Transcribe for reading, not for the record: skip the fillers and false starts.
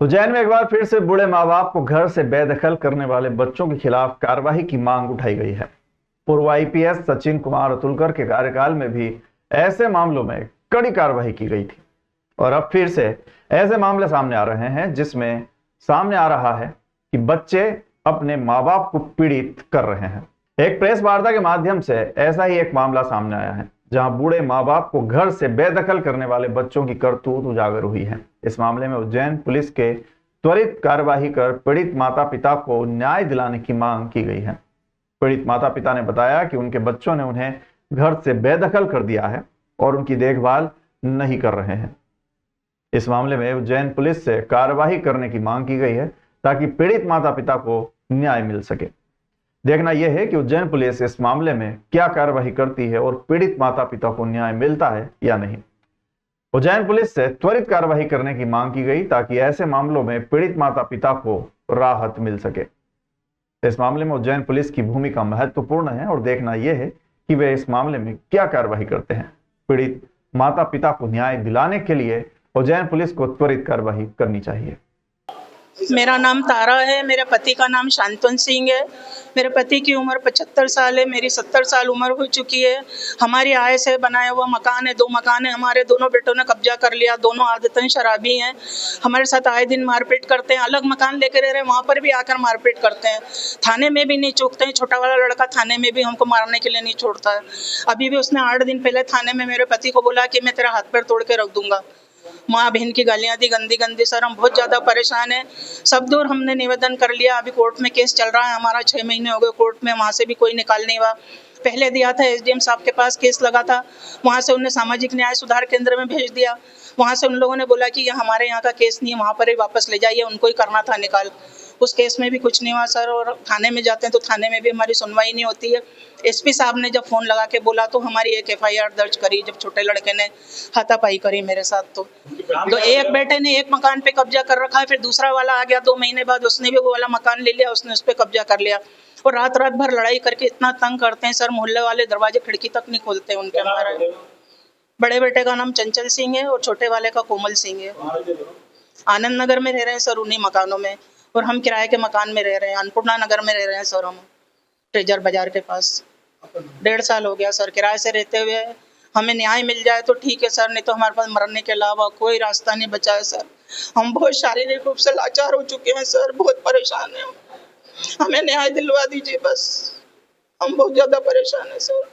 उज्जैन में एक बार फिर से बूढ़े माँ बाप को घर से बेदखल करने वाले बच्चों के खिलाफ कार्रवाई की मांग उठाई गई है। पूर्व आईपीएस सचिन कुमार अतुलकर के कार्यकाल में भी ऐसे मामलों में कड़ी कार्रवाई की गई थी और अब फिर से ऐसे मामले सामने आ रहे हैं जिसमें सामने आ रहा है कि बच्चे अपने माँ बाप को पीड़ित कर रहे हैं। एक प्रेस वार्ता के माध्यम से ऐसा ही एक मामला सामने आया है जहां बूढ़े माँ बाप को घर से बेदखल करने वाले बच्चों की करतूत उजागर हुई है। इस मामले में उज्जैन पुलिस के त्वरित कार्यवाही कर पीड़ित माता पिता को न्याय दिलाने की मांग की गई है। पीड़ित माता पिता ने बताया कि उनके बच्चों ने उन्हें घर से बेदखल कर दिया है और उनकी देखभाल नहीं कर रहे हैं। इस मामले में उज्जैन पुलिस से कार्यवाही करने की मांग की गई है ताकि पीड़ित माता पिता को न्याय मिल सके। देखना यह है कि उज्जैन पुलिस इस मामले में क्या कार्रवाई करती है और पीड़ित माता पिता को न्याय मिलता है या नहीं। उज्जैन पुलिस से त्वरित कार्रवाई करने की मांग की गई ताकि ऐसे मामलों में पीड़ित माता पिता को राहत मिल सके। इस मामले में उज्जैन पुलिस की भूमिका महत्वपूर्ण है और देखना यह है कि वे इस मामले में क्या कार्रवाई करते हैं। पीड़ित माता पिता को न्याय दिलाने के लिए उज्जैन पुलिस को त्वरित कार्रवाई करनी चाहिए। मेरा नाम तारा है, मेरे पति का नाम शांतन सिंह है। मेरे पति की उम्र 75 साल है, मेरी 70 साल उम्र हो चुकी है। हमारी आय से बनाया हुआ मकान है, 2 मकान है। हमारे दोनों बेटों ने कब्जा कर लिया, दोनों आदतन शराबी हैं। हमारे साथ आए दिन मारपीट करते हैं, अलग मकान लेकर रह रहे हैं, वहाँ पर भी आकर मारपीट करते हैं। थाने में भी नहीं चूकते हैं, छोटा वाला लड़का थाने में भी हमको मारने के लिए नहीं छोड़ता है। अभी भी उसने 8 दिन पहले थाने में मेरे पति को बोला कि मैं तेरा हाथ पैर तोड़ के रख दूंगा। माँ बहन की गालियां दी, गंदी गंदी। सर हम बहुत ज़्यादा परेशान हैं। सब दूर हमने निवेदन कर लिया, अभी कोर्ट में केस चल रहा है हमारा, 6 महीने हो गए कोर्ट में, वहाँ से भी कोई निकाल नहीं हुआ। पहले दिया था एसडीएम साहब के पास, केस लगा था, वहाँ से उन्हें सामाजिक न्याय सुधार केंद्र में भेज दिया। वहाँ से उन लोगों ने बोला कि ये हमारे यहाँ का केस नहीं है, वहाँ पर ही वापस ले जाइए, उनको ही करना था निकाल। उस केस में भी कुछ नहीं हुआ सर, और थाने में जाते हैं तो थाने में भी हमारी सुनवाई नहीं होती है। एसपी साहब ने जब फ़ोन लगा के बोला तो हमारी एक एफआईआर दर्ज करी, जब छोटे लड़के ने हाथापाई करी मेरे साथ। तो एक बेटे ने एक मकान पे कब्जा कर रखा है, फिर दूसरा वाला आ गया 2 महीने बाद, उसने भी वो वाला मकान ले लिया, उसने उस पर कब्जा कर लिया। और रात रात भर लड़ाई करके इतना तंग करते हैं सर, मोहल्ले वाले दरवाजे खिड़की तक नहीं खोलते उनके। हमारे बड़े बेटे का नाम चंचल सिंह है और छोटे वाले का कोमल सिंह है। आनंद नगर में रह रहे हैं सर, उन्हीं मकानों में, और हम किराए के मकान में रह रहे हैं, अन्नपूर्णा नगर में रह रहे हैं सर, हम ट्रेजर बाजार के पास। 1.5 साल हो गया सर किराए से रहते हुए। हमें न्याय मिल जाए तो ठीक है सर, नहीं तो हमारे पास मरने के अलावा कोई रास्ता नहीं बचा है सर। हम बहुत शारीरिक रूप से लाचार हो चुके हैं सर, बहुत परेशान हैं। हमें न्याय दिलवा दीजिए बस, हम बहुत ज़्यादा परेशान हैं सर।